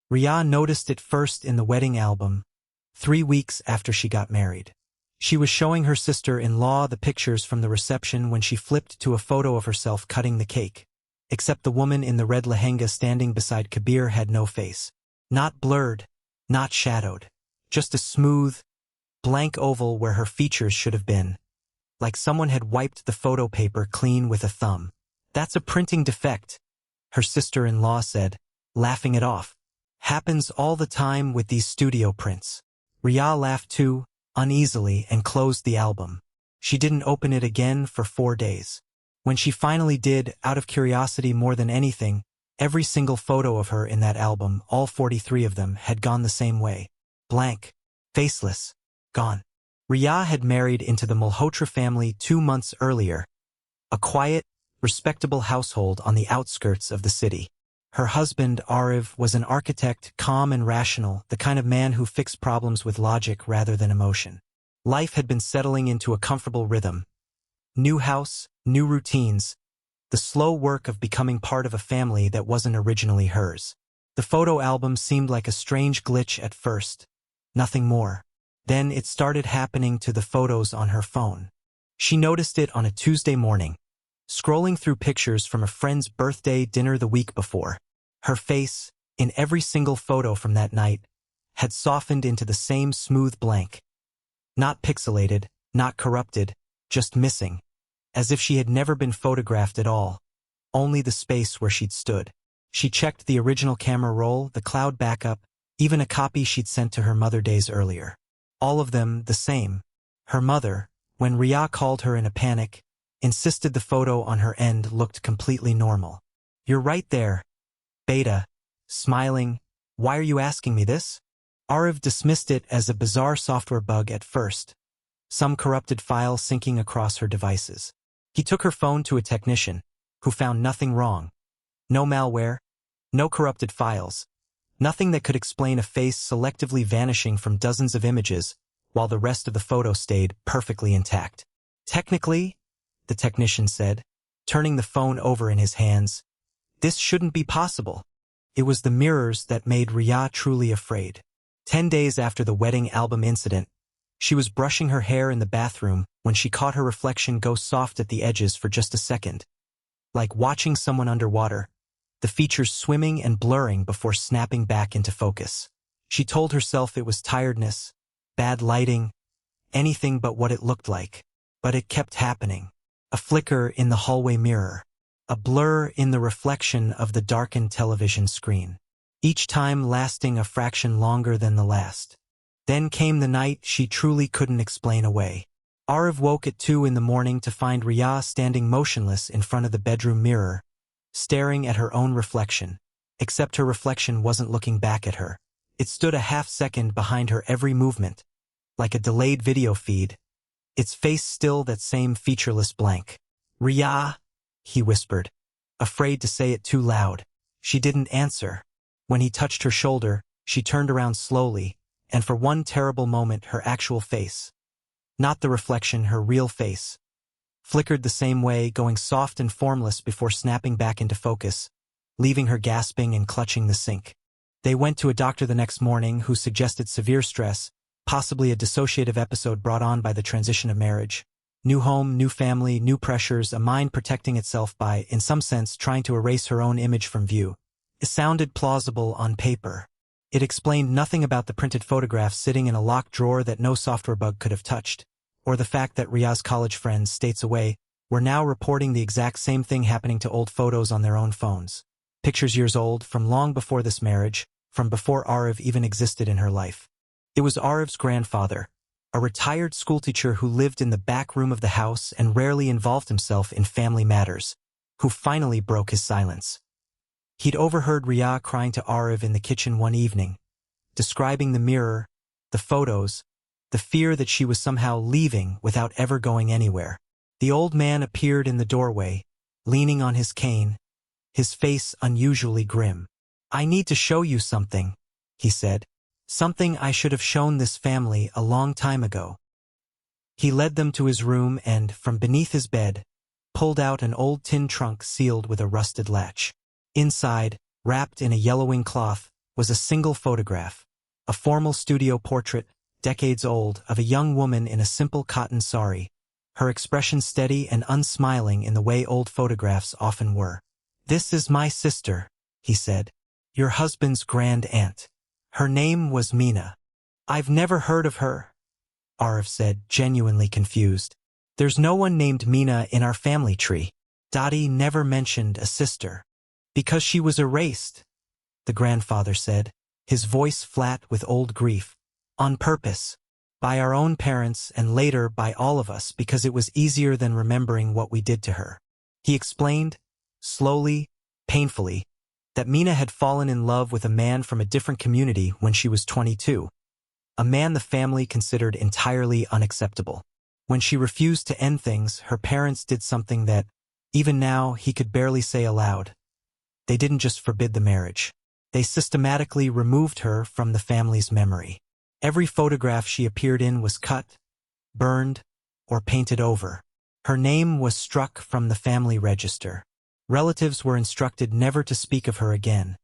Ria noticed it first in the wedding album, 3 weeks after she got married. She was showing her sister-in-law the pictures from the reception when she flipped to a photo of herself cutting the cake. Except the woman in the red lehenga standing beside Kabir had no face. Not blurred, not shadowed. Just a smooth, blank oval where her features should have been. Like someone had wiped the photo paper clean with a thumb. "That's a printing defect," her sister-in-law said, laughing it off. "Happens all the time with these studio prints." Ria laughed too, uneasily, and closed the album. She didn't open it again for 4 days. When she finally did, out of curiosity more than anything, every single photo of her in that album, all 43 of them, had gone the same way. Blank, faceless, gone. Ria had married into the Malhotra family 2 months earlier, a quiet, respectable household on the outskirts of the city. Her husband, Ariv, was an architect, calm and rational, the kind of man who fixed problems with logic rather than emotion. Life had been settling into a comfortable rhythm. New house, new routines, the slow work of becoming part of a family that wasn't originally hers. The photo album seemed like a strange glitch at first, nothing more. Then it started happening to the photos on her phone. She noticed it on a Tuesday morning, scrolling through pictures from a friend's birthday dinner the week before. Her face, in every single photo from that night, had softened into the same smooth blank. Not pixelated, not corrupted, just missing. As if she had never been photographed at all, only the space where she'd stood. She checked the original camera roll, the cloud backup, even a copy she'd sent to her mother days earlier. All of them the same. Her mother, when Ria called her in a panic, insisted the photo on her end looked completely normal. "You're right there, Beta," smiling. "Why are you asking me this?" Ariv dismissed it as a bizarre software bug at first, some corrupted file syncing across her devices. He took her phone to a technician, who found nothing wrong. No malware, no corrupted files, nothing that could explain a face selectively vanishing from dozens of images, while the rest of the photo stayed perfectly intact. "Technically," the technician said, turning the phone over in his hands, "this shouldn't be possible." It was the mirrors that made Ria truly afraid. 10 days after the wedding album incident, she was brushing her hair in the bathroom when she caught her reflection go soft at the edges for just a second. Like watching someone underwater, the features swimming and blurring before snapping back into focus. She told herself it was tiredness, bad lighting, anything but what it looked like. But it kept happening. A flicker in the hallway mirror. A blur in the reflection of the darkened television screen. Each time lasting a fraction longer than the last. Then came the night she truly couldn't explain away. Ariv woke at 2 in the morning to find Ria standing motionless in front of the bedroom mirror, staring at her own reflection, except her reflection wasn't looking back at her. It stood a half-second behind her every movement, like a delayed video feed, its face still that same featureless blank. "Ria," he whispered, afraid to say it too loud. She didn't answer. When he touched her shoulder, she turned around slowly, and for one terrible moment her actual face, not the reflection, her real face, flickered the same way, going soft and formless before snapping back into focus, leaving her gasping and clutching the sink. They went to a doctor the next morning who suggested severe stress, possibly a dissociative episode brought on by the transition of marriage. New home, new family, new pressures, a mind protecting itself by, in some sense, trying to erase her own image from view. It sounded plausible on paper. It explained nothing about the printed photographs sitting in a locked drawer that no software bug could have touched, or the fact that Ria's college friends, states away, were now reporting the exact same thing happening to old photos on their own phones. Pictures years old, from long before this marriage, from before Ariv even existed in her life. It was Ariv's grandfather, a retired schoolteacher who lived in the back room of the house and rarely involved himself in family matters, who finally broke his silence. He'd overheard Ria crying to Ariv in the kitchen one evening, describing the mirror, the photos, the fear that she was somehow leaving without ever going anywhere. The old man appeared in the doorway, leaning on his cane, his face unusually grim. "I need to show you something," he said. "Something I should have shown this family a long time ago." He led them to his room and, from beneath his bed, pulled out an old tin trunk sealed with a rusted latch. Inside, wrapped in a yellowing cloth, was a single photograph, a formal studio portrait, decades old, of a young woman in a simple cotton sari, her expression steady and unsmiling in the way old photographs often were. "This is my sister," he said. "Your husband's grand aunt. Her name was Mina." "I've never heard of her," Arif said, genuinely confused. "There's no one named Mina in our family tree." Dottie never mentioned a sister. "Because she was erased," the grandfather said, his voice flat with old grief. "On purpose. By our own parents and later by all of us because it was easier than remembering what we did to her." He explained, slowly, painfully, that Mina had fallen in love with a man from a different community when she was 22. A man the family considered entirely unacceptable. When she refused to end things, her parents did something that, even now, he could barely say aloud. They didn't just forbid the marriage. They systematically removed her from the family's memory. Every photograph she appeared in was cut, burned, or painted over. Her name was struck from the family register. Relatives were instructed never to speak of her again,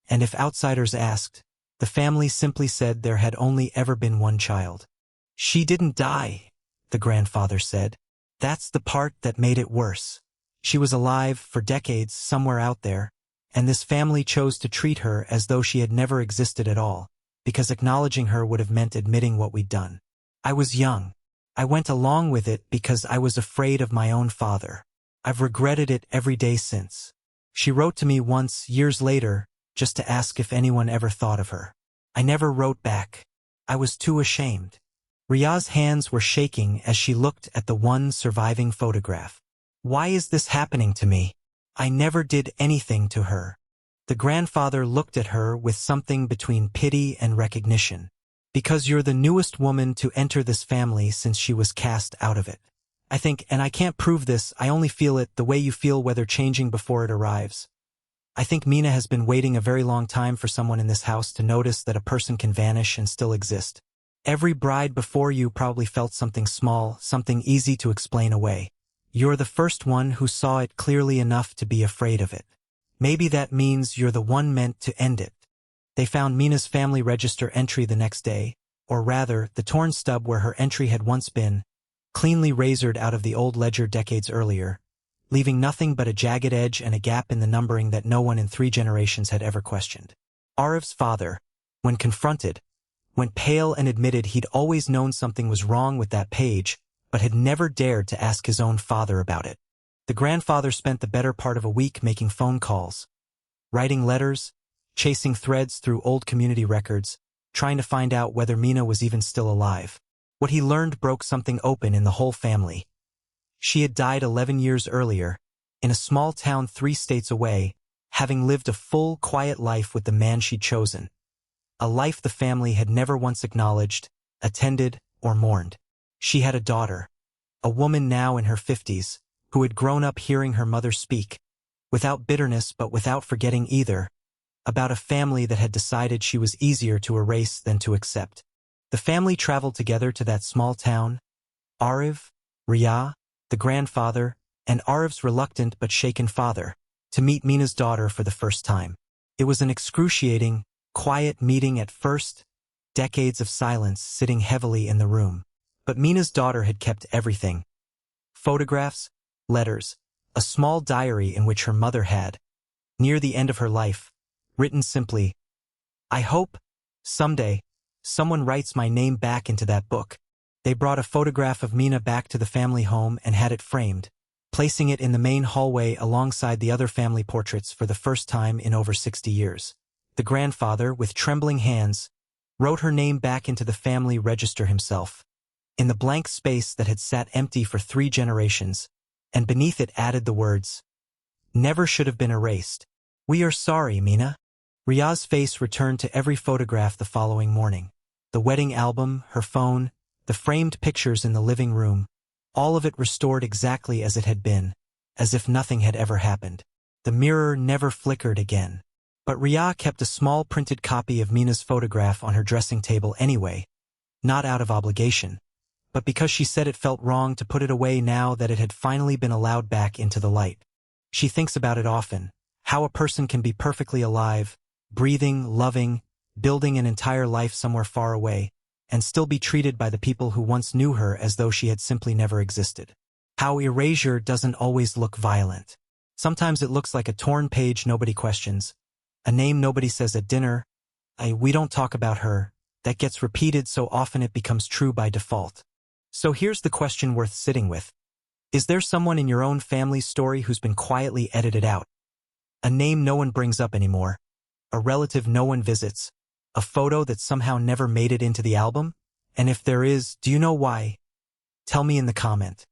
and if outsiders asked, the family simply said there had only ever been one child. "She didn't die," the grandfather said. "That's the part that made it worse. She was alive for decades somewhere out there, and this family chose to treat her as though she had never existed at all, because acknowledging her would have meant admitting what we'd done. I was young. I went along with it because I was afraid of my own father. I've regretted it every day since." She wrote to me once, years later, just to ask if anyone ever thought of her. I never wrote back. I was too ashamed. Ria's hands were shaking as she looked at the one surviving photograph. "Why is this happening to me? I never did anything to her." The grandfather looked at her with something between pity and recognition. "Because you're the newest woman to enter this family since she was cast out of it. I think, and I can't prove this, I only feel it the way you feel whether changing before it arrives. I think Mina has been waiting a very long time for someone in this house to notice that a person can vanish and still exist. Every bride before you probably felt something small, something easy to explain away. You're the first one who saw it clearly enough to be afraid of it. Maybe that means you're the one meant to end it." They found Mina's family register entry the next day, or rather, the torn stub where her entry had once been, cleanly razored out of the old ledger decades earlier, leaving nothing but a jagged edge and a gap in the numbering that no one in 3 generations had ever questioned. Arif's father, when confronted, went pale and admitted he'd always known something was wrong with that page, but had never dared to ask his own father about it. The grandfather spent the better part of a week making phone calls, writing letters, chasing threads through old community records, trying to find out whether Mina was even still alive. What he learned broke something open in the whole family. She had died 11 years earlier, in a small town 3 states away, having lived a full, quiet life with the man she'd chosen. A life the family had never once acknowledged, attended, or mourned. She had a daughter, a woman now in her 50s, who had grown up hearing her mother speak, without bitterness but without forgetting either, about a family that had decided she was easier to erase than to accept. The family traveled together to that small town, Arif, Ria, the grandfather, and Arif's reluctant but shaken father, to meet Mina's daughter for the first time. It was an excruciating, quiet meeting at first, decades of silence sitting heavily in the room. But Mina's daughter had kept everything. Photographs, letters, a small diary in which her mother had, near the end of her life, written simply, "I hope, someday, someone writes my name back into that book." They brought a photograph of Mina back to the family home and had it framed, placing it in the main hallway alongside the other family portraits for the first time in over 60 years. The grandfather, with trembling hands, wrote her name back into the family register himself, in the blank space that had sat empty for 3 generations, and beneath it added the words, "Never should have been erased. We are sorry, Mina." Ria's face returned to every photograph the following morning. The wedding album, her phone, the framed pictures in the living room, all of it restored exactly as it had been, as if nothing had ever happened. The mirror never flickered again. But Ria kept a small printed copy of Mina's photograph on her dressing table anyway, not out of obligation, but because she said it felt wrong to put it away now that it had finally been allowed back into the light. She thinks about it often, how a person can be perfectly alive, breathing, loving, building an entire life somewhere far away, and still be treated by the people who once knew her as though she had simply never existed. How erasure doesn't always look violent. Sometimes it looks like a torn page nobody questions, a name nobody says at dinner, we don't talk about her, that gets repeated so often it becomes true by default. So here's the question worth sitting with. Is there someone in your own family's story who's been quietly edited out? A name no one brings up anymore, a relative no one visits, a photo that somehow never made it into the album? And if there is, do you know why? Tell me in the comment.